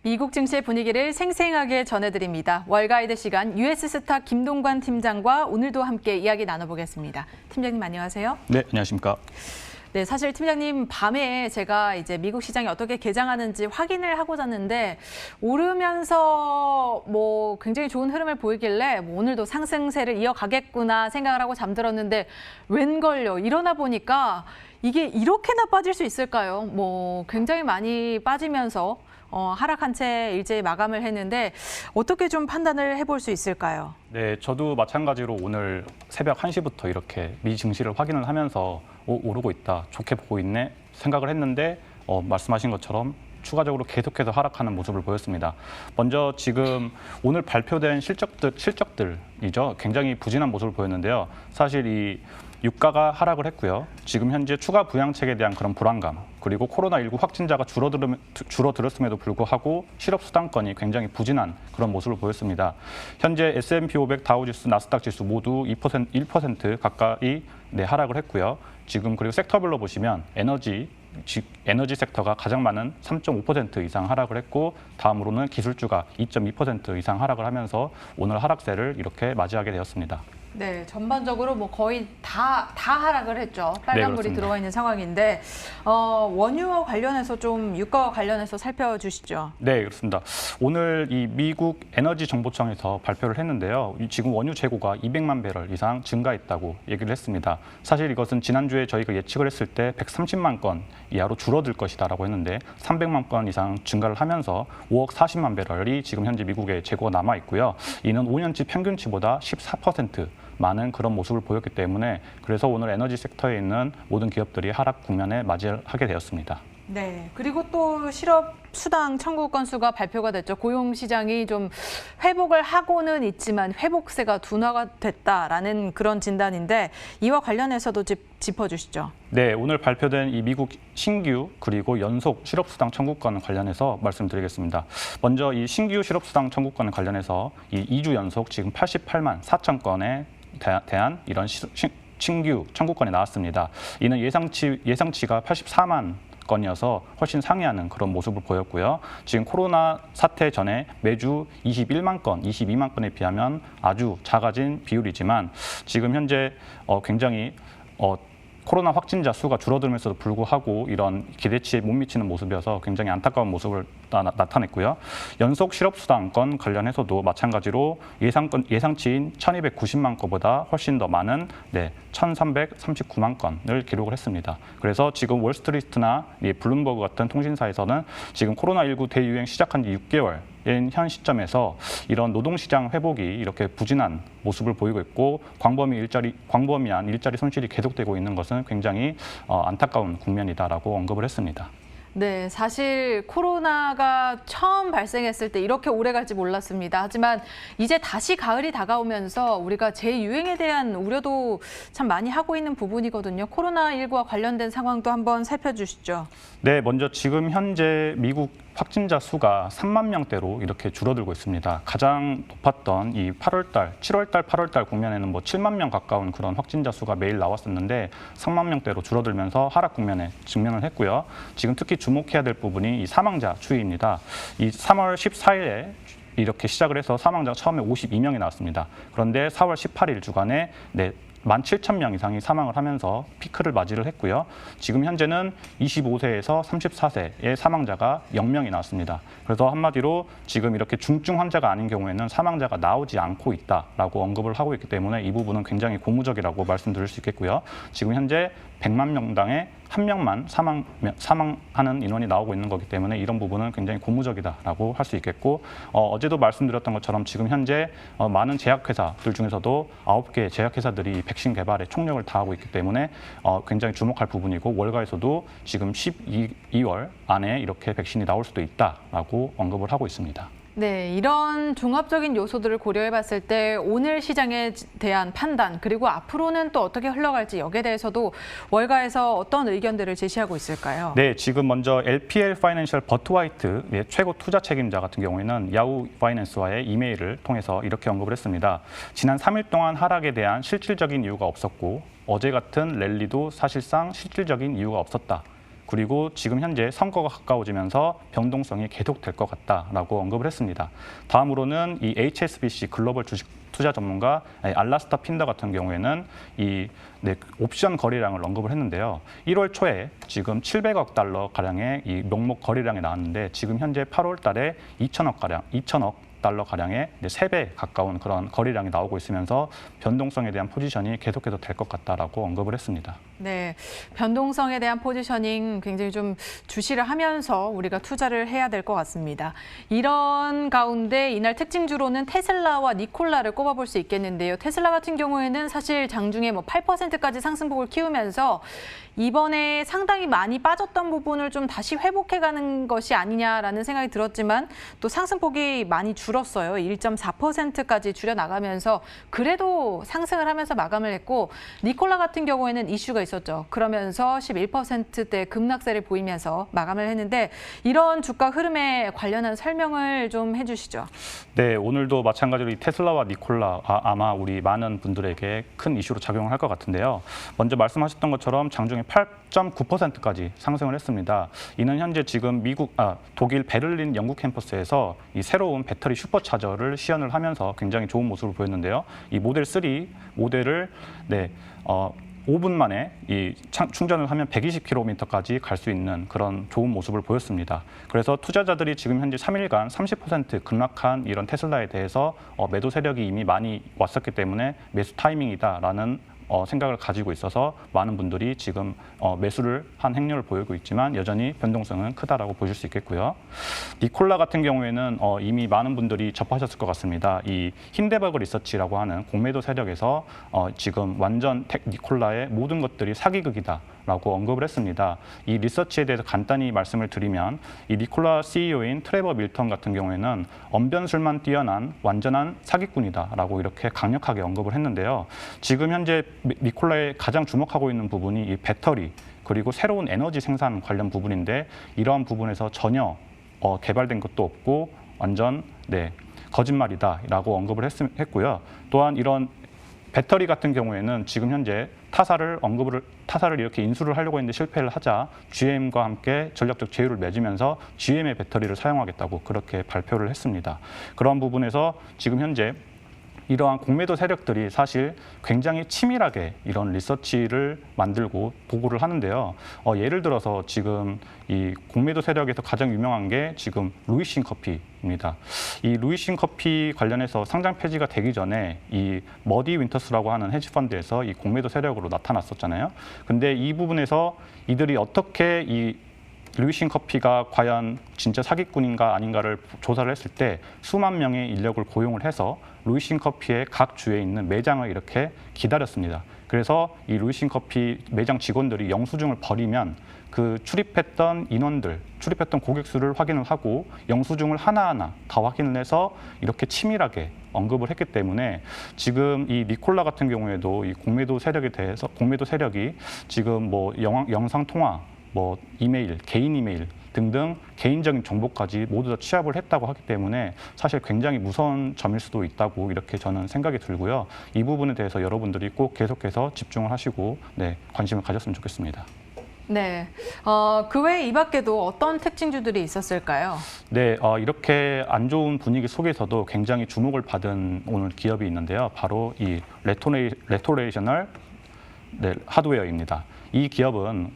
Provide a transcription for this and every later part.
미국 증시의 분위기를 생생하게 전해드립니다. 월가이드 시간 US스타 김동관 팀장과 오늘도 함께 이야기 나눠보겠습니다. 팀장님 안녕하세요. 네, 안녕하십니까. 네, 사실 팀장님 밤에 제가 이제 미국 시장이 어떻게 개장하는지 확인을 하고 잤는데 오르면서 굉장히 좋은 흐름을 보이길래 오늘도 상승세를 이어가겠구나 생각을 하고 잠들었는데 웬걸요. 일어나 보니까 이게 이렇게나 빠질 수 있을까요? 굉장히 많이 빠지면서 하락한 채 일제히 마감을 했는데 어떻게 좀 판단을 해볼 수 있을까요? 네, 저도 마찬가지로 오늘 새벽 1시부터 이렇게 미 증시를 확인을 하면서 오르고 있다, 좋게 보고 있네 생각을 했는데 말씀하신 것처럼 추가적으로 계속해서 하락하는 모습을 보였습니다. 먼저 지금 오늘 발표된 실적들이죠. 굉장히 부진한 모습을 보였는데요. 사실 이 유가가 하락을 했고요. 지금 현재 추가 부양책에 대한 그런 불안감, 그리고 코로나19 확진자가 줄어들었음에도 불구하고 실업수당권이 굉장히 부진한 그런 모습을 보였습니다. 현재 S&P 500, 다우지수, 나스닥 지수 모두 1% 가까이 하락을 했고요. 지금 그리고 섹터별로 보시면 에너지 섹터가 가장 많은 3.5% 이상 하락을 했고 다음으로는 기술주가 2.2% 이상 하락을 하면서 오늘 하락세를 이렇게 맞이하게 되었습니다. 네, 전반적으로 거의 다 하락을 했죠. 빨간불이 네, 들어와 있는 상황인데 원유와 관련해서 좀 유가와 관련해서 살펴주시죠. 네, 그렇습니다. 오늘 이 미국 에너지 정보청에서 발표를 했는데요. 지금 원유 재고가 200만 배럴 이상 증가했다고 얘기를 했습니다. 사실 이것은 지난주에 저희가 예측을 했을 때 130만 건 이하로 줄어들 것이다라고 했는데 300만 건 이상 증가를 하면서 5억 40만 배럴이 지금 현재 미국에 재고가 남아 있고요. 이는 5년치 평균치보다 14% 많은 그런 모습을 보였기 때문에 그래서 오늘 에너지 섹터에 있는 모든 기업들이 하락 국면에 맞이하게 되었습니다. 네, 그리고 또 실업 수당 청구 건수가 발표가 됐죠. 고용 시장이 좀 회복을 하고는 있지만 회복세가 둔화가 됐다라는 그런 진단인데 이와 관련해서도 짚어주시죠. 네, 오늘 발표된 이 미국 신규 그리고 연속 실업수당 청구권 관련해서 말씀드리겠습니다. 먼저 이 신규 실업수당 청구권 관련해서 이 2주 연속 지금 88만 4천 건에 대한 이런 신규 청구권이 나왔습니다. 이는 예상치가 84만 건이어서 훨씬 상회하는 그런 모습을 보였고요. 지금 코로나 사태 전에 매주 21만 건, 22만 건에 비하면 아주 작아진 비율이지만 지금 현재 굉장히 코로나 확진자 수가 줄어들면서도 불구하고 이런 기대치에 못 미치는 모습이어서 굉장히 안타까운 모습을 나타냈고요. 연속 실업수당권 관련해서도 마찬가지로 예상치인 1,290만 건보다 훨씬 더 많은 1,339만 건을 기록을 했습니다. 그래서 지금 월스트리트나 블룸버그 같은 통신사에서는 지금 코로나19 대유행 시작한 지 6개월 현 시점에서 이런 노동시장 회복이 이렇게 부진한 모습을 보이고 있고 광범위한 일자리 손실이 계속되고 있는 것은 굉장히 안타까운 국면이다라고 언급을 했습니다. 네, 사실 코로나가 처음 발생했을 때 이렇게 오래 갈지 몰랐습니다. 하지만 이제 다시 가을이 다가오면서 우리가 재유행에 대한 우려도 참 많이 하고 있는 부분이거든요. 코로나19와 관련된 상황도 한번 살펴주시죠. 네, 먼저 지금 현재 미국 확진자 수가 3만 명대로 이렇게 줄어들고 있습니다. 가장 높았던 이 7월달, 8월달 국면에는 7만 명 가까운 그런 확진자 수가 매일 나왔었는데 3만 명대로 줄어들면서 하락 국면에 직면을 했고요. 지금 특히 주목해야 될 부분이 이 사망자 추이입니다. 이 3월 14일에 이렇게 시작을 해서 사망자가 처음에 52명이 나왔습니다. 그런데 4월 18일 주간에 17,000명 이상이 사망을 하면서 피크를 맞이를 했고요. 지금 현재는 25세에서 34세의 사망자가 0명이 나왔습니다. 그래서 한마디로 지금 이렇게 중증 환자가 아닌 경우에는 사망자가 나오지 않고 있다라고 언급을 하고 있기 때문에 이 부분은 굉장히 고무적이라고 말씀드릴 수 있겠고요. 지금 현재 100만 명당에 1명만 사망하는 인원이 나오고 있는 거기 때문에 이런 부분은 굉장히 고무적이다라고 할 수 있겠고 어제도 말씀드렸던 것처럼 지금 현재 많은 제약회사들 중에서도 9개의 제약회사들이 백신 개발에 총력을 다하고 있기 때문에 굉장히 주목할 부분이고 월가에서도 지금 12월 안에 이렇게 백신이 나올 수도 있다라고 언급을 하고 있습니다. 네, 이런 종합적인 요소들을 고려해 봤을 때 오늘 시장에 대한 판단 그리고 앞으로는 또 어떻게 흘러갈지 여기에 대해서도 월가에서 어떤 의견들을 제시하고 있을까요? 네, 지금 먼저 LPL 파이낸셜 버트와이트의 최고 투자 책임자 같은 경우에는 야후 파이낸스와의 이메일을 통해서 이렇게 언급을 했습니다. 지난 3일 동안 하락에 대한 실질적인 이유가 없었고 어제 같은 랠리도 사실상 실질적인 이유가 없었다. 그리고 지금 현재 선거가 가까워지면서 변동성이 계속될 것 같다라고 언급을 했습니다. 다음으로는 이 HSBC 글로벌 주식 투자 전문가 알라스타 핀더 같은 경우에는 이 옵션 거래량을 언급을 했는데요. 1월 초에 지금 700억 달러 가량의 이 명목 거래량이 나왔는데 지금 현재 8월 달에 2천억 달러 가량의 3배 가까운 그런 거래량이 나오고 있으면서 변동성에 대한 포지션이 계속해서 될 것 같다라고 언급을 했습니다. 네, 변동성에 대한 포지셔닝 굉장히 좀 주시를 하면서 우리가 투자를 해야 될 것 같습니다. 이런 가운데 이날 특징주로는 테슬라와 니콜라를 꼽아볼 수 있겠는데요. 테슬라 같은 경우에는 사실 장중에 8%까지 상승폭을 키우면서 이번에 상당히 많이 빠졌던 부분을 좀 다시 회복해가는 것이 아니냐라는 생각이 들었지만 또 상승폭이 많이 줄었어요. 1.4%까지 줄여나가면서 그래도 상승을 하면서 마감을 했고 니콜라 같은 경우에는 이슈가 있었죠. 그러면서 11%대 급락세를 보이면서 마감을 했는데 이런 주가 흐름에 관련한 설명을 좀 해주시죠. 네, 오늘도 마찬가지로 이 테슬라와 니콜라 아마 우리 많은 분들에게 큰 이슈로 작용을 할 것 같은데요. 먼저 말씀하셨던 것처럼 장중에 8.9%까지 상승을 했습니다. 이는 현재 지금 독일 베를린 영국 캠퍼스에서 이 새로운 배터리 슈퍼차저를 시연을 하면서 굉장히 좋은 모습을 보였는데요. 이 모델 3 모델을 5분 만에 이 충전을 하면 120km까지 갈 수 있는 그런 좋은 모습을 보였습니다. 그래서 투자자들이 지금 현재 3일간 30% 급락한 이런 테슬라에 대해서 매도 세력이 이미 많이 왔었기 때문에 매수 타이밍이다라는 생각을 가지고 있어서 많은 분들이 지금 매수를 한 행렬을 보이고 있지만 여전히 변동성은 크다라고 보실 수 있겠고요. 니콜라 같은 경우에는 이미 많은 분들이 접하셨을 것 같습니다. 이 힌데버그 리서치라고 하는 공매도 세력에서 지금 완전 니콜라의 모든 것들이 사기극이다라고 언급을 했습니다. 이 리서치에 대해서 간단히 말씀을 드리면 이 니콜라 CEO인 트레버 밀턴 같은 경우에는 언변술만 뛰어난 완전한 사기꾼이다라고 이렇게 강력하게 언급을 했는데요. 지금 현재 니콜라의 가장 주목하고 있는 부분이 이 배터리 그리고 새로운 에너지 생산 관련 부분인데 이러한 부분에서 전혀 개발된 것도 없고 완전 거짓말이다라고 언급을 했고요. 또한 이런 배터리 같은 경우에는 지금 현재 타사를 이렇게 인수를 하려고 했는데 실패를 하자 GM과 함께 전략적 제휴를 맺으면서 GM의 배터리를 사용하겠다고 그렇게 발표를 했습니다. 그런 부분에서 지금 현재 이러한 공매도 세력들이 사실 굉장히 치밀하게 이런 리서치를 만들고 보고를 하는데요. 예를 들어서 지금 이 공매도 세력에서 가장 유명한 게 지금 루이싱 커피입니다. 이 루이싱 커피 관련해서 상장 폐지가 되기 전에 이 머디 윈터스라고 하는 헤지펀드에서 이 공매도 세력으로 나타났었잖아요. 근데 이 부분에서 이들이 어떻게 이 루이싱 커피가 과연 진짜 사기꾼인가 아닌가를 조사를 했을 때 수만 명의 인력을 고용을 해서 루이싱 커피의 각 주에 있는 매장을 이렇게 기다렸습니다. 그래서 이 루이싱 커피 매장 직원들이 영수증을 버리면 그 출입했던 고객 수를 확인을 하고 영수증을 하나하나 다 확인을 해서 이렇게 치밀하게 언급을 했기 때문에 지금 이 니콜라 같은 경우에도 이 공매도 세력이 지금 영상 통화 이메일, 개인 이메일 등등 개인적인 정보까지 모두 다 취합을 했다고 하기 때문에 사실 굉장히 무서운 점일 수도 있다고 이렇게 저는 생각이 들고요. 이 부분에 대해서 여러분들이 꼭 계속해서 집중을 하시고 관심을 가졌으면 좋겠습니다. 네, 그 외에 이 밖에도 어떤 특징주들이 있었을까요? 네, 이렇게 안 좋은 분위기 속에서도 굉장히 주목을 받은 오늘 기업이 있는데요. 바로 이 레토레이셔널 하드웨어입니다. 이 기업은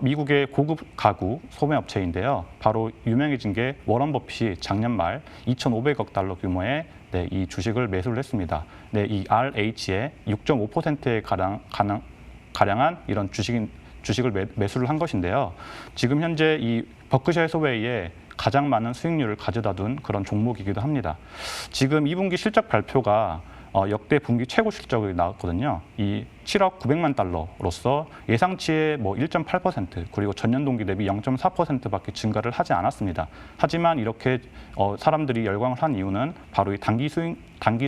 미국의 고급 가구 소매업체인데요. 바로 유명해진 게 워런 버핏이 작년 말 2,500억 달러 규모의 이 주식을 매수를 했습니다. 이 RH의 6.5%에 가량한 이런 주식을 매수를 한 것인데요. 지금 현재 이 버크셔 해서웨이에 가장 많은 수익률을 가져다 둔 그런 종목이기도 합니다. 지금 2분기 실적 발표가 역대 분기 최고 실적이 나왔거든요. 이 7억 900만 달러로서 예상치의 1.8% 그리고 전년 동기 대비 0.4%밖에 증가를 하지 않았습니다. 하지만 이렇게 사람들이 열광을 한 이유는 바로 이 단기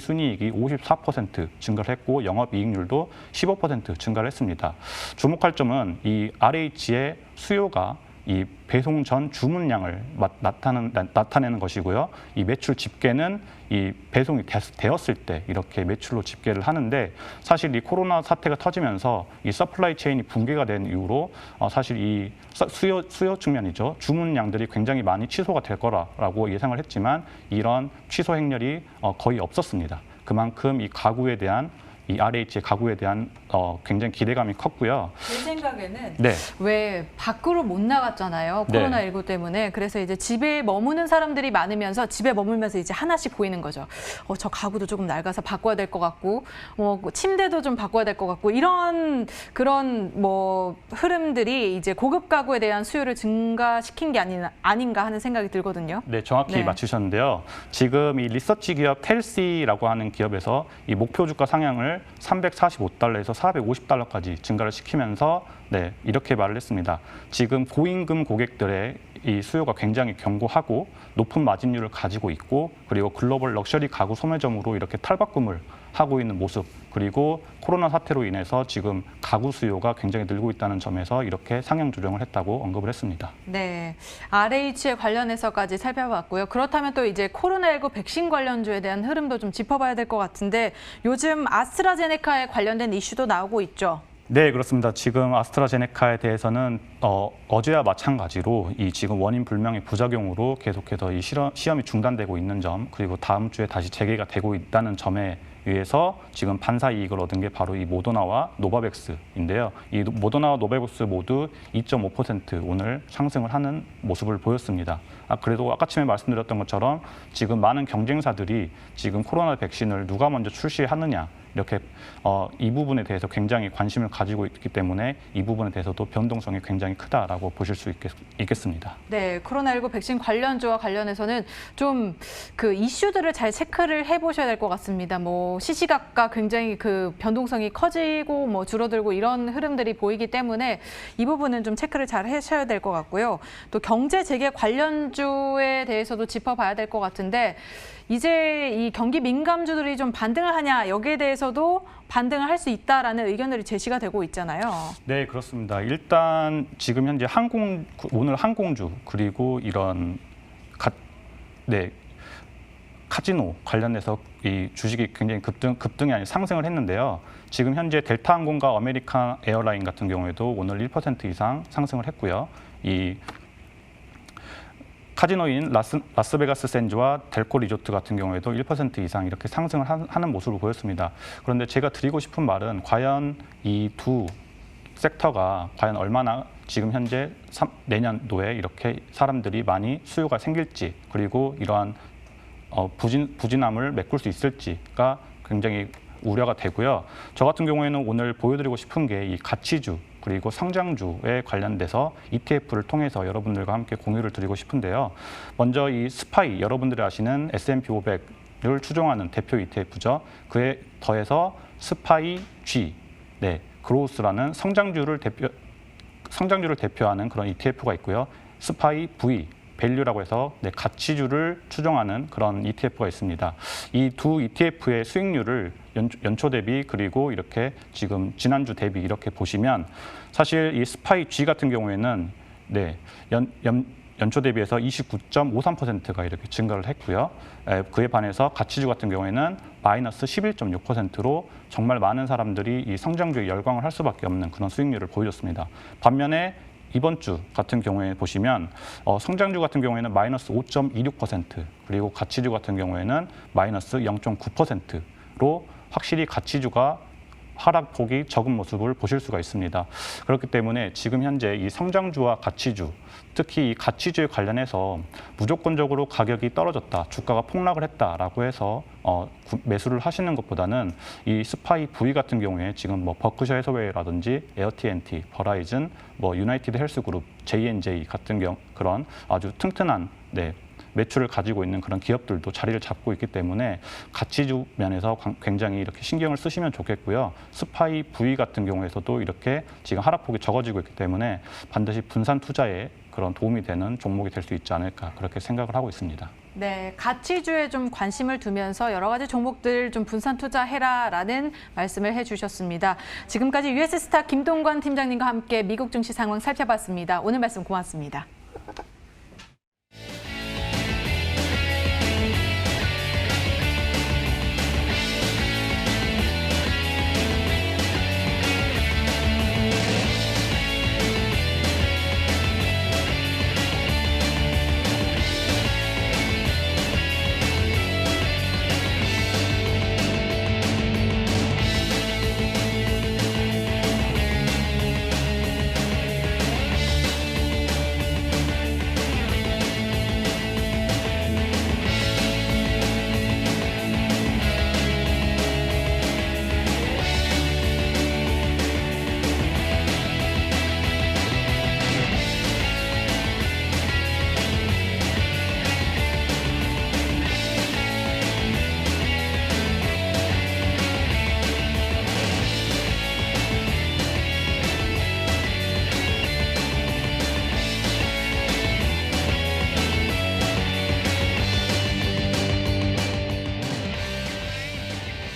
순이익이 54% 증가를 했고 영업이익률도 15% 증가를 했습니다. 주목할 점은 이 RH의 수요가 이 배송 전 주문량을 나타내는 것이고요. 이 매출 집계는 이 배송이 되었을 때 이렇게 매출로 집계를 하는데, 사실 이 코로나 사태가 터지면서 이 서플라이 체인이 붕괴가 된 이후로 사실 이 수요 측면이죠. 주문량들이 굉장히 많이 취소가 될 거라고 예상을 했지만 이런 취소 행렬이 거의 없었습니다. 그만큼 이 가구에 대한 이 RH의 가구에 대한 굉장히 기대감이 컸고요. 제 생각에는 네. 왜 밖으로 못 나갔잖아요. 코로나19 때문에. 그래서 이제 집에 머무는 사람들이 많으면서 집에 머물면서 이제 하나씩 보이는 거죠. 저 가구도 조금 낡아서 바꿔야 될 것 같고, 침대도 좀 바꿔야 될 것 같고, 이런 그런 흐름들이 이제 고급 가구에 대한 수요를 증가시킨 게 아닌가 하는 생각이 들거든요. 네, 정확히 네. 맞추셨는데요. 지금 이 리서치 기업 텔시라고 하는 기업에서 이 목표 주가 상향을 345달러에서 450달러까지 증가를 시키면서 이렇게 말을 했습니다. 지금 고임금 고객들의 이 수요가 굉장히 견고하고 높은 마진율을 가지고 있고, 그리고 글로벌 럭셔리 가구 소매점으로 이렇게 탈바꿈을 하고 있는 모습, 그리고 코로나 사태로 인해서 지금 가구 수요가 굉장히 늘고 있다는 점에서 이렇게 상향 조정을 했다고 언급을 했습니다. 네, RH에 관련해서까지 살펴봤고요. 그렇다면 또 이제 코로나19 백신 관련주에 대한 흐름도 좀 짚어봐야 될 것 같은데, 요즘 아스트라제네카에 관련된 이슈도 나오고 있죠. 네, 그렇습니다. 지금 아스트라제네카에 대해서는 어제와 마찬가지로 이 지금 원인 불명의 부작용으로 계속해서 이 시험이 중단되고 있는 점, 그리고 다음 주에 다시 재개가 되고 있다는 점에 의해서 지금 반사 이익을 얻은 게 바로 이 모더나와 노바백스인데요. 이 모더나와 노바백스 모두 2.5% 오늘 상승을 하는 모습을 보였습니다. 그래도 아까쯤에 말씀드렸던 것처럼 지금 많은 경쟁사들이 지금 코로나 백신을 누가 먼저 출시하느냐, 이렇게 이 부분에 대해서 굉장히 관심을 가지고 있기 때문에 이 부분에 대해서도 변동성이 굉장히 크다라고 보실 수 있겠습니다. 네, 코로나19 백신 관련주와 관련해서는 좀 그 이슈들을 잘 체크를 해보셔야 될 것 같습니다. 시시각각 굉장히 그 변동성이 커지고 줄어들고 이런 흐름들이 보이기 때문에 이 부분은 좀 체크를 잘 하셔야 될 것 같고요. 또 경제 재개 관련주에 대해서도 짚어봐야 될 것 같은데, 이제 이 경기 민감주들이 좀 반등을 하냐, 여기에 대해서도 반등을 할 수 있다라는 의견들이 제시가 되고 있잖아요. 네, 그렇습니다. 일단 지금 현재 오늘 항공주, 그리고 이런 카지노 관련해서 이 주식이 굉장히 급등이 아닌 상승을 했는데요. 지금 현재 델타항공과 아메리칸 에어라인 같은 경우에도 오늘 1% 이상 상승을 했고요. 이 카지노인 라스베가스 샌즈와 델코 리조트 같은 경우에도 1% 이상 이렇게 상승을 하는 모습을 보였습니다. 그런데 제가 드리고 싶은 말은 과연 이 두 섹터가 과연 얼마나 지금 현재 내년도에 이렇게 사람들이 많이 수요가 생길지, 그리고 이러한 부진함을 메꿀 수 있을지가 굉장히 우려가 되고요. 저 같은 경우에는 오늘 보여드리고 싶은 게 이 가치주 그리고 성장주에 관련돼서 ETF를 통해서 여러분들과 함께 공유를 드리고 싶은데요. 먼저 이 스파이, 여러분들이 아시는 S&P 500을 추종하는 대표 ETF죠. 그에 더해서 스파이 G, 그로우스라는 성장주를 대표하는 그런 ETF가 있고요. 스파이 V, 밸류라고 해서 가치주를 추종하는 그런 ETF가 있습니다. 이 두 ETF의 수익률을 연초 대비, 그리고 이렇게 지금 지난주 대비 이렇게 보시면, 사실 이 스파이 G 같은 경우에는 연초 대비해서 29.53%가 이렇게 증가를 했고요. 그에 반해서 가치주 같은 경우에는 마이너스 11.6%로 정말 많은 사람들이 이 성장주에 열광을 할 수밖에 없는 그런 수익률을 보여줬습니다. 반면에 이번 주 같은 경우에 보시면 성장주 같은 경우에는 마이너스 5.26%, 그리고 가치주 같은 경우에는 마이너스 0.9%로 확실히 가치주가 하락폭이 적은 모습을 보실 수가 있습니다. 그렇기 때문에 지금 현재 이 성장주와 가치주, 특히 이 가치주에 관련해서 무조건적으로 가격이 떨어졌다, 주가가 폭락을 했다라고 해서 매수를 하시는 것보다는 이 스파이 V 같은 경우에 지금 버크셔 해서웨이라든지 에어T&T, 버라이즌, 유나이티드 헬스그룹, J&J 같은 그런 아주 튼튼한 매출을 가지고 있는 그런 기업들도 자리를 잡고 있기 때문에 가치주 면에서 굉장히 이렇게 신경을 쓰시면 좋겠고요. 스파이 V 같은 경우에서도 이렇게 지금 하락폭이 적어지고 있기 때문에 반드시 분산 투자에 그런 도움이 되는 종목이 될 수 있지 않을까, 그렇게 생각을 하고 있습니다. 네, 가치주에 좀 관심을 두면서 여러 가지 종목들 좀 분산 투자해라라는 말씀을 해주셨습니다. 지금까지 US스타 김동관 팀장님과 함께 미국 증시 상황 살펴봤습니다. 오늘 말씀 고맙습니다.